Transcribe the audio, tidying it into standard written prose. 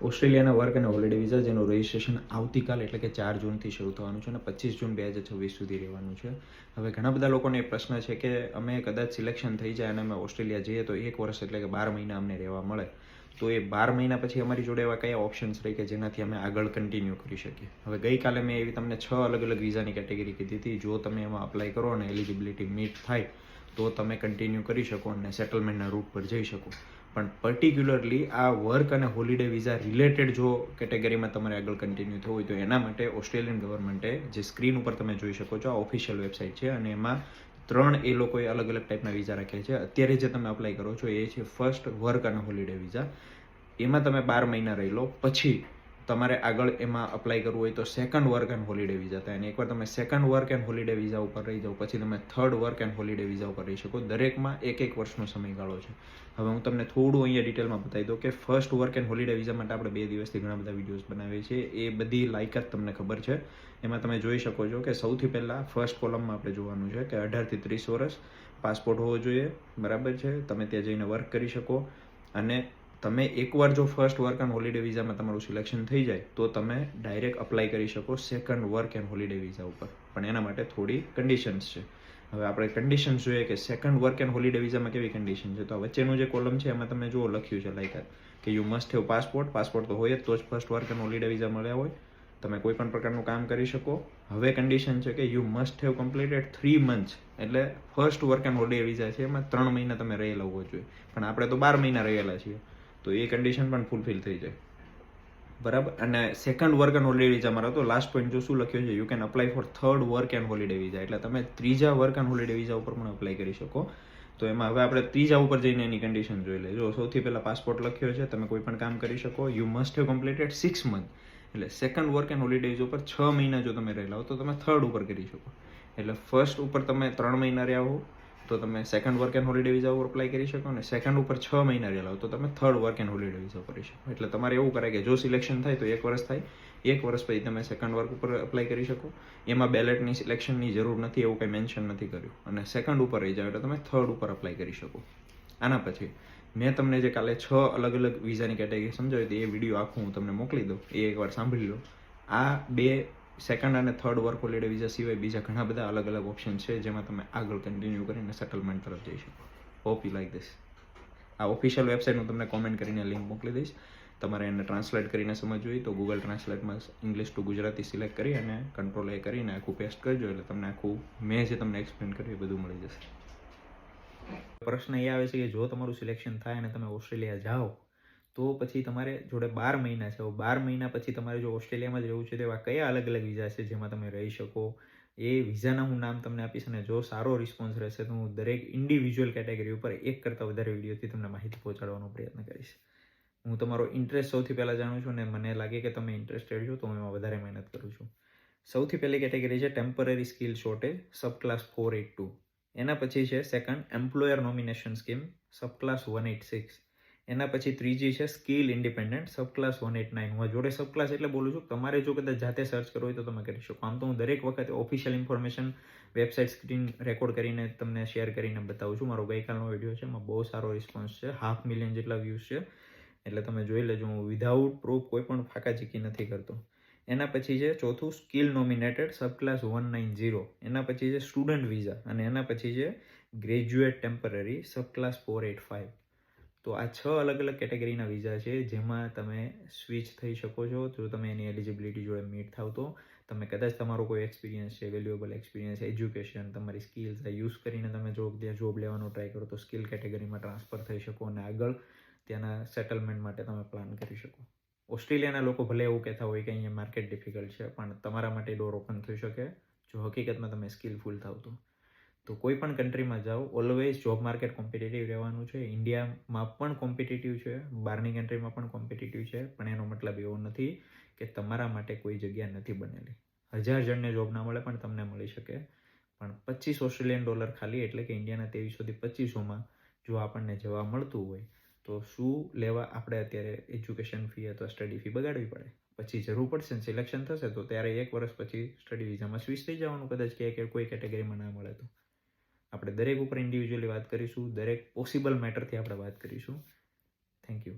ઓસ્ટ્રેલિયાના વર્ક અને holiday visa જેનું રજિસ્ટ્રેશન આવતીકાલ એટલે કે 4 જૂનથી શરૂ થવાનું છે અને 25 જૂન 2026 સુધી રહેવાનું છે. હવે ઘણા બધા લોકોને એ પ્રશ્ન છે કે અમે કદાચ સિલેક્શન થઈ જાય અને અમે ઓસ્ટ્રેલિયા જઈએ તો 1 વર્ષ એટલે કે 12 મહિના અમને રહેવા મળે, તો એ 12 મહિના પછી અમારી જોડે એવા કયા ઓપ્શન્સ રહે કે જેનાથી અમે આગળ કન્ટિન્યુ કરી શકીએ. હવે ગઈકાલે મેં એવી તમને 6 અલગ અલગ વિઝાની કેટેગરી કીધી હતી. જો તમે એમાં અપ્લાય કરો અને એલિજિબિલિટી મીટ થાય તો તમે કન્ટિન્યુ કરી શકો અને સેટલમેન્ટના રૂટ પર જઈ શકો. પણ પર્ટિક્યુલરલી આ વર્ક અને હોલિડે વિઝા રિલેટેડ જો કેટેગરીમાં તમારે આગળ કન્ટિન્યુ થવું હોય તો એના માટે ઓસ્ટ્રેલિયન ગવર્મેન્ટે જે સ્ક્રીન ઉપર તમે જોઈ શકો છો આ ઓફિશિયલ વેબસાઇટ છે અને એમાં 3 એ લોકોએ અલગ અલગ ટાઈપના વિઝા રાખ્યા છે. અત્યારે જે તમે અપ્લાય કરો છો એ છે ફર્સ્ટ વર્ક અને હોલિડે વિઝા. એમાં તમે 12 મહિના રહી લો, પછી તમારે આગળ એમાં અપ્લાય કરવું હોય તો second work and holiday visa થાય અને એકવાર તમે second work and holiday visa ઉપર રહી જાઓ પછી તમે third work and holiday visa ઉપર રહી શકો. દરેકમાં 1 વર્ષનો સમયગાળો છે. હવે હું તમને થોડું અહીંયા ડિટેલમાં બતાવી દઉં કે first work and holiday visa માટે આપણે 2 દિવસથી ઘણા બધા વિડીયોઝ બનાવીએ છીએ. એ બધી લાયકાત તમને ખબર છે. એમાં તમે જોઈ શકો છો કે સૌથી પહેલાં ફર્સ્ટ કોલમમાં આપણે જોવાનું છે કે 18 થી 30 વર્ષ, પાસપોર્ટ હોવો જોઈએ, બરાબર છે, તમે ત્યાં જઈને વર્ક કરી શકો અને તમે એકવાર જો ફર્સ્ટ વર્ક એન્ડ હોલિડે વિઝામાં તમારું સિલેક્શન થઈ જાય તો તમે ડાયરેક્ટ અપ્લાય કરી શકો second work and holiday visa ઉપર. પણ એના માટે થોડી કન્ડિશન્સ છે. હવે આપણે કન્ડિશન્સ જોઈએ કે સેકન્ડ વર્ક એન્ડ હોલિડે વિઝામાં કેવી કન્ડિશન છે. તો વચ્ચેનું જે કોલમ છે એમાં તમે જુઓ લખ્યું છે લાયકાત કે યુ મસ્ટ હેવ પાસપોર્ટ તો હોય જ તો જ first work and holiday visa મળ્યા હોય. તમે કોઈ પણ પ્રકારનું કામ કરી શકો. હવે કન્ડિશન છે કે you must have completed 3 months, એટલે first work and holiday visa છે એમાં 3 મહિના તમે રહેલા હોવો જોઈએ, પણ આપણે તો 12 મહિના રહેલા છીએ તો એ કન્ડિશન પણ ફૂલફિલ થઈ જાય, બરાબર. અને second work and holiday visa મારો તો લાસ્ટ પોઈન્ટ જો શું લખ્યું છે, you can apply for third work and holiday visa, એટલે તમે ત્રીજા વર્ક એન્ડ હોલિડે વિઝા ઉપર પણ અપ્લાય કરી શકો. તો એમાં હવે આપણે ત્રીજા ઉપર જઈને એની કન્ડિશન જોઈ લઈએ. જો સૌથી પહેલાં પાસપોર્ટ લખ્યો છે, તમે કોઈ પણ કામ કરી શકો. You must have completed 6 month, એટલે second work and holiday visa ઉપર 6 મહિના જો તમે રહેલા હો તો તમે થર્ડ ઉપર કરી શકો. એટલે ફર્સ્ટ ઉપર તમે 3 મહિના રહ્યા હો તો તમે second work and holiday visa ઉપર અપ્લાય કરી શકો અને સેકન્ડ ઉપર 6 મહિના રહેલા હો તો તમે third work and holiday visa કરી શકો. એટલે તમારે એવું કરાય કે જો સિલેક્શન થાય તો 1 વર્ષ થાય, 1 વર્ષ પછી તમે સેકન્ડ વર્ક ઉપર અપ્લાય કરી શકો. એમાં બેલેટની સિલેક્શનની જરૂર નથી, એવું કંઈ મેન્શન નથી કર્યું. અને સેકન્ડ ઉપર રહી જાવ એટલે તમે થર્ડ ઉપર અપ્લાય કરી શકો. આના પછી મેં તમને જે કાલે 6 અલગ અલગ વિઝાની કેટેગરી સમજાવી હતી એ વિડીયો આખું હું તમને મોકલી દઉં, એ એકવાર સાંભળી લો. આ 2 સેકન્ડ અને થર્ડ વર્ક હોલિડે વિઝા સિવાય બીજા ઘણા બધા અલગ અલગ ઓપ્શન છે જેમાં તમે આગળ કન્ટિન્યુ કરીને સેટલમેન્ટ તરફ જઈ શકો. Hope you like this. આ ઓફિશિયલ વેબસાઇટ હું તમને કોમેન્ટ કરીને લિંક મોકલી દઈશ. તમારે એને ટ્રાન્સલેટ કરીને સમજવું હોય તો ગૂગલ ટ્રાન્સલેટમાં ઇંગ્લિશ ટુ ગુજરાતી સિલેક્ટ કરી અને કંટ્રોલ એ કરીને આખું પેસ્ટ કરજો એટલે તમને આખું મેં જે તમને એક્સપ્લેન કર્યું એ બધું મળી જશે. પ્રશ્ન એ આવે છે કે જો તમારું સિલેક્શન થાય અને તમે ઓસ્ટ્રેલિયા જાઓ તો પછી તમારે જોડે 12 મહિના છે. 12 મહિના પછી તમારે જો ઓસ્ટ્રેલિયામાં જ રહેવું છે તો એવા કયા અલગ અલગ વિઝા છે જેમાં તમે રહી શકો, એ વિઝાના હું નામ તમને આપીશ અને જો સારો રિસ્પોન્સ રહેશે તો હું દરેક ઇન્ડિવિજ્યુઅલ કેટેગરી ઉપર 1 કરતાં વધારે વિડીયોથી તમને માહિતી પહોંચાડવાનો પ્રયત્ન કરીશ. હું તમારો ઇન્ટરેસ્ટ સૌથી પહેલાં જાણું છું અને મને લાગે કે તમે ઇન્ટરેસ્ટેડ છો તો હું એમાં વધારે મહેનત કરું છું. સૌથી પહેલી કેટેગરી છે ટેમ્પરરી સ્કિલ શોર્ટેજ, સબ ક્લાસ 482. એના પછી છે સેકન્ડ એમ્પ્લોયર નોમિનેશન સ્કીમ, સબ ક્લાસ 186. એના પછી ત્રીજી છે સ્કિલ ઇન્ડિપેન્ડન્ટ, સબ ક્લાસ 189. હું જોડે સબ ક્લાસ એટલે બોલું છું, તમારે જો કદાચ જાતે સર્ચ કરવું હોય તો તમે કરી શકો. આમ તો હું દરેક વખતે official information website screen record કરીને તમને શેર કરીને બતાવું છું. મારો ગઈકાલનો વિડીયો છે એમાં બહુ સારો રિસ્પોન્સ છે, 500,000 જેટલા વ્યૂઝ છે, એટલે તમે જોઈ લેજો. હું વિધાઉટ પ્રૂફ કોઈ પણ ફાકાચીકી નથી કરતો. એના પછી છે ચોથું સ્કિલ નોમિનેટેડ, સબ ક્લાસ 190. એના પછી છે સ્ટુડન્ટ વિઝા અને એના પછી છે ગ્રેજ્યુએટ ટેમ્પરરી, સબ ક્લાસ 485. તો આ 6 અલગ અલગ કેટેગરીના વિઝા છે જેમાં તમે સ્વિચ થઈ શકો છો. જો તમે એની એલિજિબિલિટી જોડે મીટ થાવ તો તમે કદાચ તમારો કોઈ એક્સપિરિયન્સ છે, વેલ્યુએબલ એક્સપિરિયન્સ, એજ્યુકેશન, તમારી સ્કિલ્સ યુઝ કરીને તમે જોબ લેવાનો ટ્રાય કરો તો સ્કિલ કેટેગરીમાં ટ્રાન્સફર થઈ શકો અને આગળ ત્યાંના સેટલમેન્ટ માટે તમે પ્લાન કરી શકો. ઓસ્ટ્રેલિયાના લોકો ભલે એવું કહેતા હોય કે અહીંયા માર્કેટ ડિફિકલ્ટ છે, પણ તમારા માટે ડોર ઓપન થઈ શકે જો હકીકતમાં તમે સ્કિલફુલ થાવ તો કોઈ પણ કન્ટ્રીમાં જાઓ, ઓલવેઝ જોબ માર્કેટ કોમ્પિટિટિવ રહેવાનું છે. ઇન્ડિયામાં પણ કોમ્પિટિટિવ છે, બહારની કન્ટ્રીમાં પણ કોમ્પિટિટિવ છે, પણ એનો મતલબ એવો નથી કે તમારા માટે કોઈ જગ્યા નથી બનેલી. 1000 જણને જોબ ના મળે પણ તમને મળી શકે. પણ $25 ખાલી, એટલે કે ઇન્ડિયાના 2300 થી 2500માં જો આપણને જવા મળતું હોય તો શું લેવા આપણે અત્યારે એજ્યુકેશન ફી અથવા સ્ટડી ફી બગાડવી પડે? પછી જરૂર પડશે ને સિલેક્શન થશે તો ત્યારે 1 વર્ષ પછી સ્ટડી વિઝામાં સ્વિચ થઈ જવાનું, કદાચ કે કોઈ કેટેગરીમાં ના મળે તો. આપણે દરેક ઉપર ઇન્ડિવિજ્યુઅલી વાત કરીશું, દરેક પોસિબલ મેટરથી આપણે વાત કરીશું. Thank you.